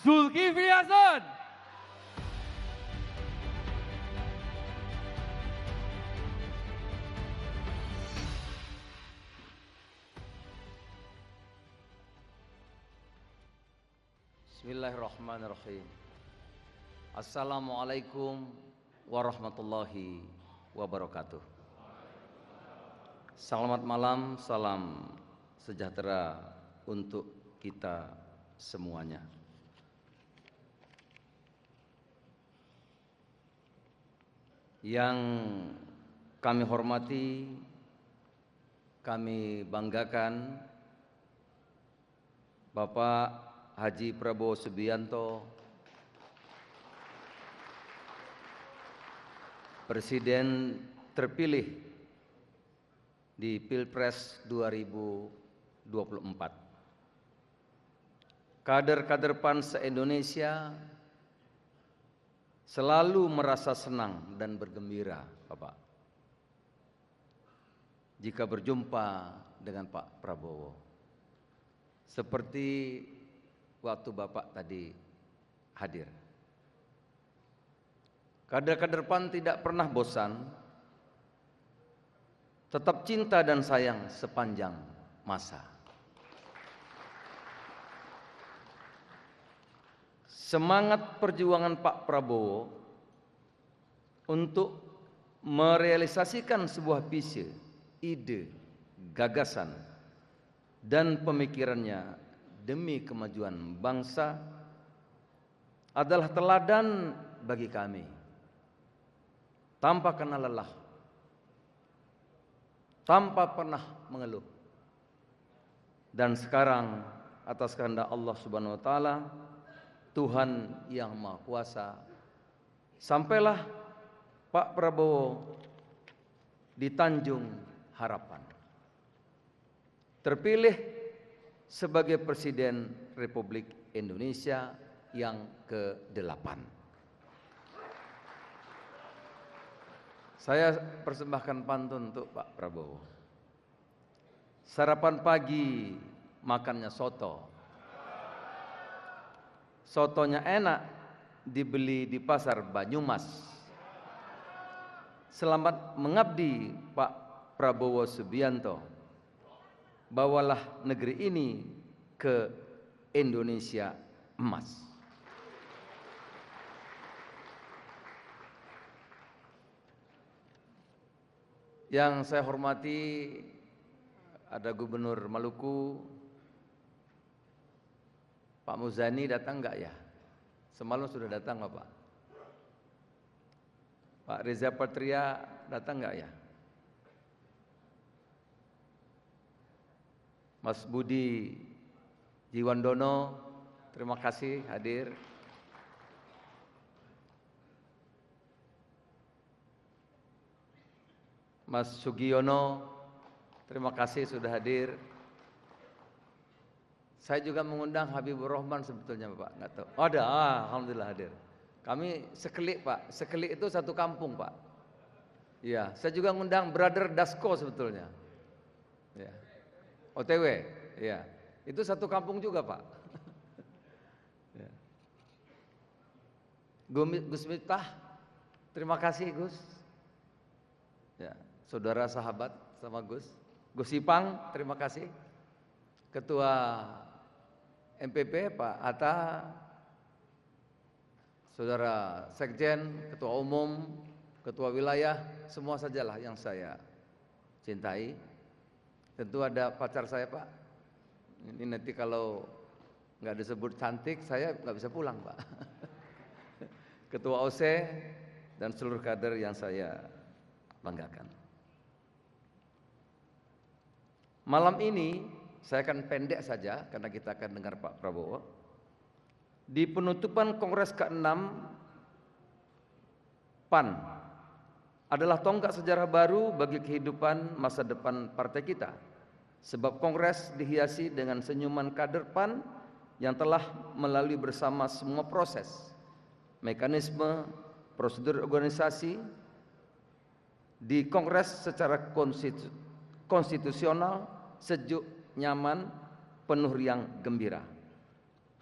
Zulkifli Hasan. Bismillahirrahmanirrahim. Assalamualaikum warahmatullahi wabarakatuh. Selamat malam, salam sejahtera untuk kita semuanya. Yang kami hormati, kami banggakan Bapak Haji Prabowo Subianto, Presiden terpilih di Pilpres 2024. Kader-kader PAN se-Indonesia selalu merasa senang dan bergembira, Bapak, jika berjumpa dengan Pak Prabowo. Seperti waktu Bapak tadi hadir. Kader-kader PAN tidak pernah bosan, tetap cinta dan sayang sepanjang masa. Semangat perjuangan Pak Prabowo untuk merealisasikan sebuah visi, ide, gagasan, dan pemikirannya demi kemajuan bangsa adalah teladan bagi kami. Tanpa kenal lelah, tanpa pernah mengeluh. Dan sekarang atas kehendak Allah Subhanahu wa taala, Tuhan yang Maha Kuasa, sampailah Pak Prabowo di Tanjung Harapan, terpilih sebagai Presiden Republik Indonesia yang ke-8. Saya persembahkan pantun untuk Pak Prabowo. Sarapan pagi makannya soto. Sotonya enak, dibeli di pasar Banyumas. Selamat mengabdi Pak Prabowo Subianto. Bawalah negeri ini ke Indonesia emas. Yang saya hormati, ada Gubernur Maluku, Pak Muzani, datang enggak ya? Semalam sudah datang Bapak. Pak Reza Patria datang enggak ya? Mas Budi Jiwandono, terima kasih hadir. Mas Sugiono, terima kasih sudah hadir. Saya juga mengundang Habibur Rahman sebetulnya Bapak, nggak tahu. Oh, ada, alhamdulillah hadir. Kami sekelik Pak, sekelik itu satu kampung Pak. Iya, saya juga mengundang Brother Dasko sebetulnya. Ya. OTW, ya, itu satu kampung juga Pak. Ya. Gus Miftah, terima kasih Gus. Ya, saudara sahabat sama Gus. Gus Ipang, terima kasih. Ketua MPP Pak Atta, saudara Sekjen, Ketua Umum, Ketua Wilayah, semua sajalah yang saya cintai. Tentu ada pacar saya Pak. Ini nanti kalau nggak disebut cantik, saya nggak bisa pulang Pak. Ketua OC dan seluruh kader yang saya banggakan. Malam ini saya akan pendek saja karena kita akan dengar Pak Prabowo. Di penutupan Kongres ke-6 PAN adalah tonggak sejarah baru bagi kehidupan masa depan partai kita. Sebab Kongres dihiasi dengan senyuman kader PAN yang telah melalui bersama semua proses, mekanisme, prosedur organisasi di Kongres secara konstitusional, sejuk, nyaman, penuh riang gembira.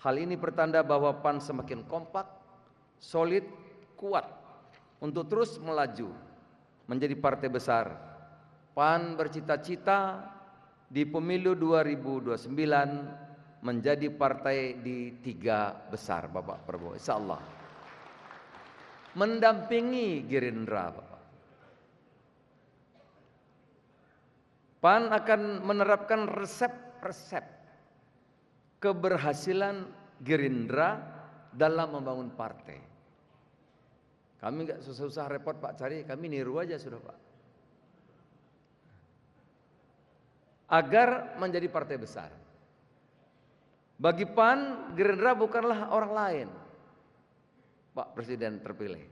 Hal ini pertanda bahwa PAN semakin kompak, solid, kuat untuk terus melaju menjadi partai besar. PAN bercita-cita di pemilu 2029 menjadi partai di 3 besar, Bapak Prabowo, insyaallah. Mendampingi Gerindra, Bapak. PAN akan menerapkan resep-resep keberhasilan Gerindra dalam membangun partai. Kami nggak susah-susah repot Pak cari, kami niru aja sudah Pak. Agar menjadi partai besar. Bagi PAN, Gerindra bukanlah orang lain, Pak Presiden terpilih.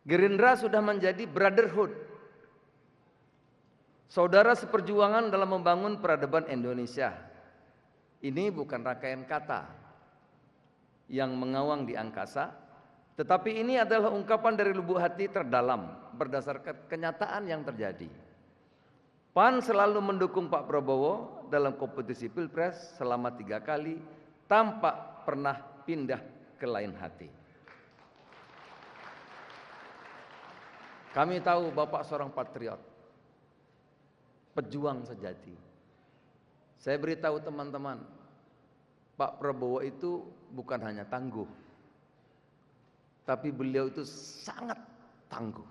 Gerindra sudah menjadi brotherhood, saudara seperjuangan dalam membangun peradaban Indonesia. Ini bukan rangkaian kata yang mengawang di angkasa, tetapi ini adalah ungkapan dari lubuk hati terdalam berdasarkan kenyataan yang terjadi. PAN selalu mendukung Pak Prabowo dalam kompetisi Pilpres selama 3 kali tanpa pernah pindah ke lain hati. Kami tahu Bapak seorang patriot, pejuang sejati. Saya beritahu teman-teman, Pak Prabowo itu bukan hanya tangguh, tapi beliau itu sangat tangguh.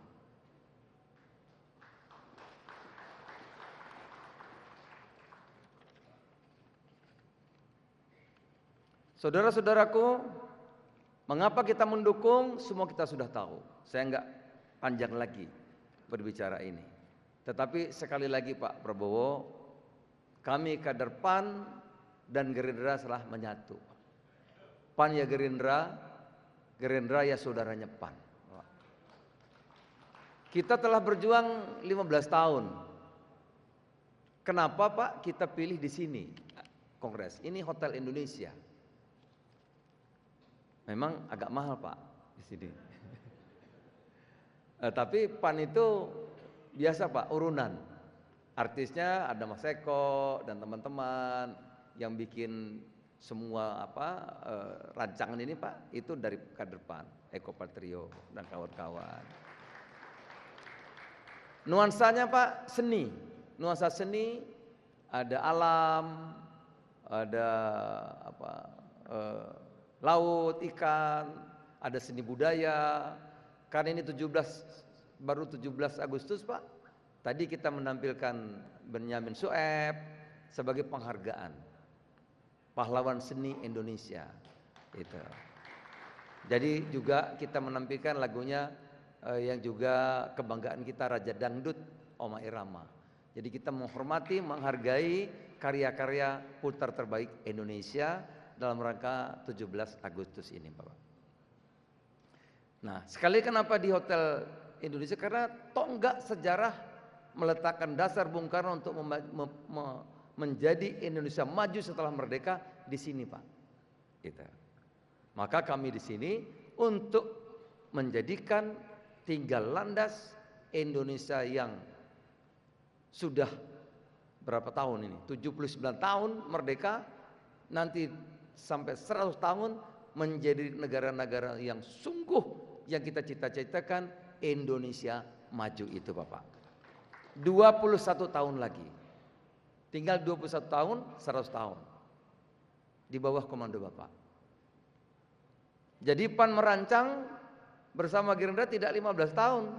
Saudara-saudaraku, mengapa kita mendukung? Semua kita sudah tahu. Saya enggak panjang lagi berbicara ini. Tetapi sekali lagi Pak Prabowo, kami kader PAN dan Gerindra telah menyatu. PAN ya Gerindra, Gerindra ya saudaranya PAN. Kita telah berjuang 15 tahun. Kenapa Pak kita pilih di sini Kongres? Ini Hotel Indonesia. Memang agak mahal Pak di sini. Tapi PAN itu biasa Pak, urunan. Artisnya ada Mas Eko dan teman-teman yang bikin semua rancangan ini Pak, itu dari kader PAN, Eko Patrio dan kawan-kawan. Nuansanya Pak seni, nuansa seni, ada alam, ada laut, ikan, ada seni budaya. Karena ini baru 17 Agustus Pak. Tadi kita menampilkan Benyamin Sueb sebagai penghargaan pahlawan seni Indonesia. Itu. Jadi juga kita menampilkan lagunya yang juga kebanggaan kita, Raja Dangdut Oma Irama. Jadi kita menghormati, menghargai karya-karya putar terbaik Indonesia dalam rangka 17 Agustus ini Bapak. Nah, sekali kenapa di Hotel Indonesia? Karena tonggak sejarah meletakkan dasar Bung Karno untuk menjadi Indonesia maju setelah merdeka di sini Pak. Gitu. Maka kami di sini untuk menjadikan tinggal landas Indonesia yang sudah berapa tahun ini? 79 tahun merdeka, nanti sampai 100 tahun menjadi negara-negara yang sungguh yang kita cita-citakan Indonesia maju itu Bapak. 21 tahun lagi. Tinggal 21 tahun, 100 tahun. Di bawah komando Bapak. Jadi PAN merancang bersama Gerindra tidak 15 tahun.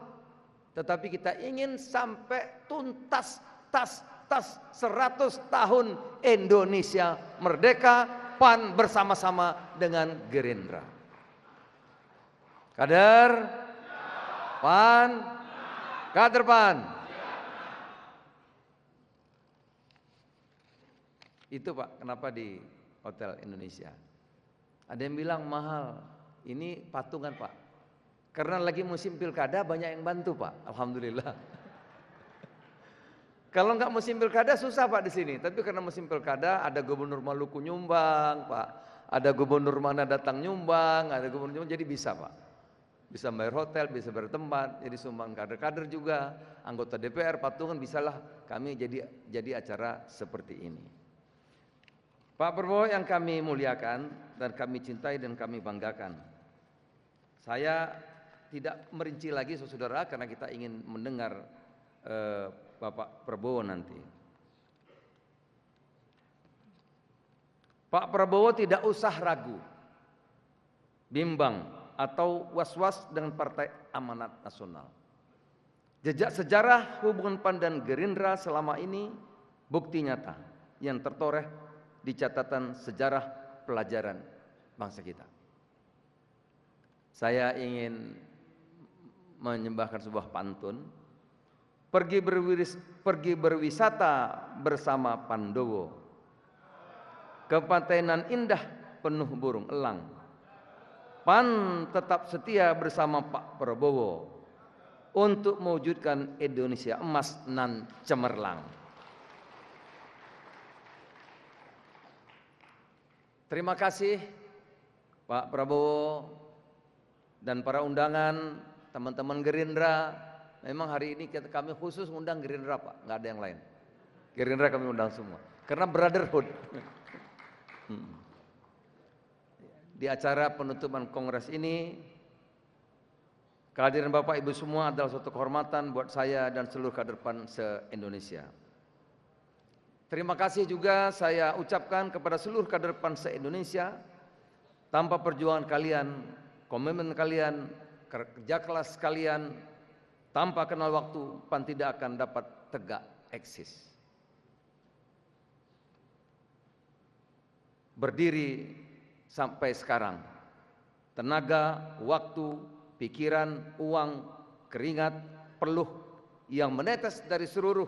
Tetapi kita ingin sampai tuntas 100 tahun Indonesia merdeka, PAN bersama-sama dengan Gerindra. Kader PAN, kader PAN. Itu Pak, kenapa di Hotel Indonesia? Ada yang bilang mahal, ini patungan Pak. Karena lagi musim pilkada banyak yang bantu Pak, alhamdulillah. Kalau nggak musim pilkada susah Pak di sini. Tapi karena musim pilkada ada gubernur Maluku nyumbang Pak, ada gubernur mana datang nyumbang, ada gubernur nyumbang, jadi bisa Pak. Bisa bayar hotel, bisa bayar tempat, jadi sumbang kader-kader juga, anggota DPR patungan bisalah kami jadi acara seperti ini. Pak Prabowo yang kami muliakan dan kami cintai dan kami banggakan. Saya tidak merinci lagi saudara karena kita ingin mendengar Bapak Prabowo nanti. Pak Prabowo tidak usah ragu, bimbang atau was-was dengan Partai Amanat Nasional. Jejak sejarah hubungan PAN dan Gerindra selama ini bukti nyata yang tertoreh di catatan sejarah pelajaran bangsa kita. Saya ingin menyembahkan sebuah pantun. Pergi berwisata bersama Pandowo, ke pantai nan indah penuh burung elang. PAN tetap setia bersama Pak Prabowo untuk mewujudkan Indonesia emas nan cemerlang. Terima kasih Pak Prabowo dan para undangan, teman-teman Gerindra. Memang hari ini kami khusus undang Gerindra Pak, nggak ada yang lain. Gerindra kami undang semua, karena brotherhood. Di acara penutupan kongres ini, kehadiran Bapak Ibu semua adalah suatu kehormatan buat saya dan seluruh kader PAN se-Indonesia. Terima kasih juga saya ucapkan kepada seluruh kader PAN se-Indonesia. Tanpa perjuangan kalian, komitmen kalian, kerja keras kalian, tanpa kenal waktu, PAN tidak akan dapat tegak eksis. Berdiri sampai sekarang, tenaga, waktu, pikiran, uang, keringat, peluh yang menetes dari seluruh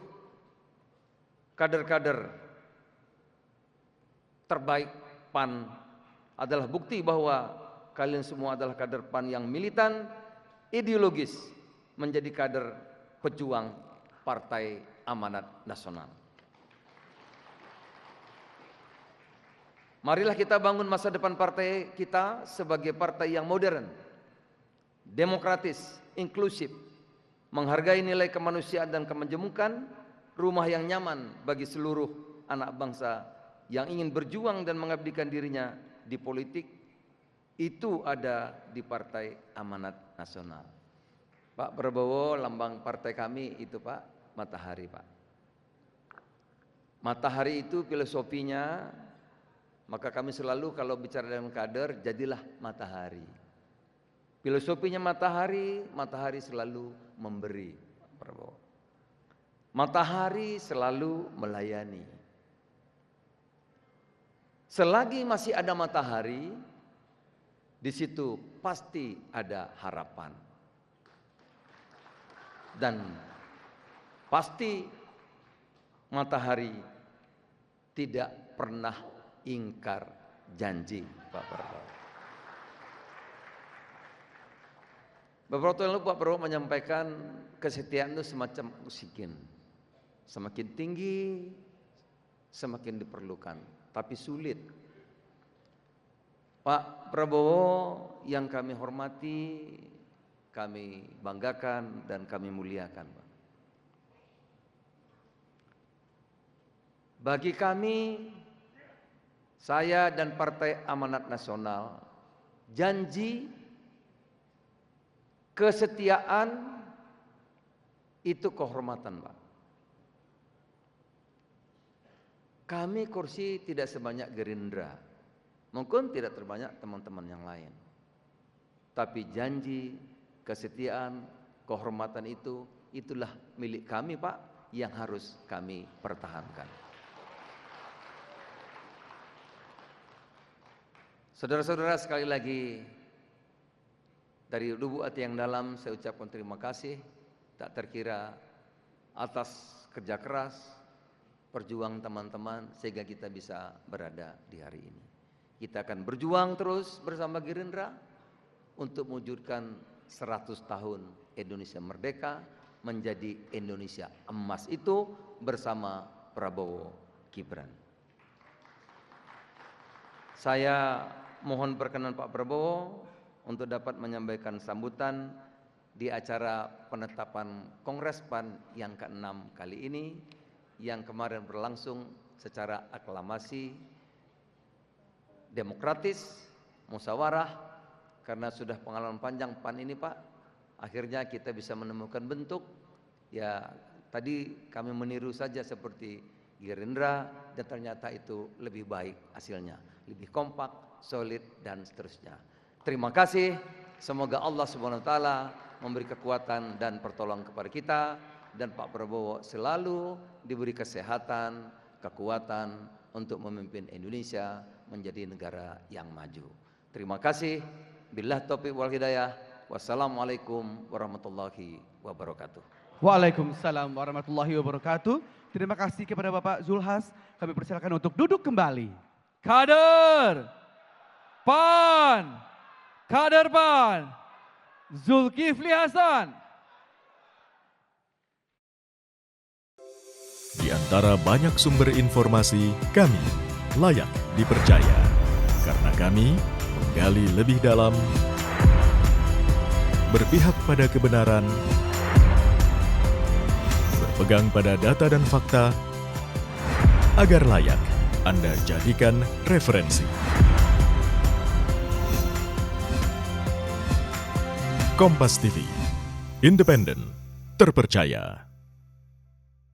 kader-kader terbaik PAN adalah bukti bahwa kalian semua adalah kader PAN yang militan, ideologis, menjadi kader pejuang Partai Amanat Nasional. Marilah kita bangun masa depan partai kita sebagai partai yang modern, demokratis, inklusif, menghargai nilai kemanusiaan dan kemenjemukan, rumah yang nyaman bagi seluruh anak bangsa yang ingin berjuang dan mengabdikan dirinya di politik. Itu ada di Partai Amanat Nasional. Pak Prabowo, lambang partai kami itu Pak, matahari Pak. Matahari itu filosofinya, maka kami selalu kalau bicara dengan kader, jadilah matahari. Filosofinya matahari, matahari selalu memberi Pak Prabowo. Matahari selalu melayani. Selagi masih ada matahari, di situ pasti ada harapan. Dan pasti matahari tidak pernah ingkar janji Pak Prabowo. Beberapa tahun lalu Pak Prabowo menyampaikan kesetiaan itu semacam oksigen. Semakin tinggi, semakin diperlukan, tapi sulit. Pak Prabowo yang kami hormati, kami banggakan dan kami muliakan. Bagi kami, saya dan Partai Amanat Nasional, janji kesetiaan itu kehormatan, Pak. Kami kursi tidak sebanyak Gerindra, mungkin tidak terbanyak teman-teman yang lain. Tapi janji, kesetiaan, kehormatan itu, itulah milik kami Pak, yang harus kami pertahankan. Saudara-saudara, sekali lagi dari lubuk hati yang dalam saya ucapkan terima kasih tak terkira atas kerja keras, perjuangan teman-teman sehingga kita bisa berada di hari ini. Kita akan berjuang terus bersama Gerindra untuk mewujudkan 100 tahun Indonesia merdeka menjadi Indonesia emas itu bersama Prabowo Gibran. Saya mohon perkenan Pak Prabowo untuk dapat menyampaikan sambutan di acara penetapan Kongres PAN yang ke-6 kali ini, yang kemarin berlangsung secara aklamasi demokratis, musyawarah, karena sudah pengalaman panjang PAN ini Pak, akhirnya kita bisa menemukan bentuk, ya tadi kami meniru saja seperti Gerindra, dan ternyata itu lebih baik hasilnya, lebih kompak, solid, dan seterusnya. Terima kasih, semoga Allah Subhanahu wa Ta'ala memberi kekuatan dan pertolongan kepada kita, dan Pak Prabowo selalu diberi kesehatan, kekuatan untuk memimpin Indonesia menjadi negara yang maju. Terima kasih. Billah taufiq wal hidayah. Wassalamualaikum warahmatullahi wabarakatuh. Waalaikumsalam warahmatullahi wabarakatuh. Terima kasih kepada Bapak Zulhas. Kami persilakan untuk duduk kembali. Kader PAN, kader PAN, Zulkifli Hasan. Di antara banyak sumber informasi, kami layak dipercaya. Karena kami menggali lebih dalam, berpihak pada kebenaran, berpegang pada data dan fakta, agar layak Anda jadikan referensi. Kompas TV, independen, terpercaya.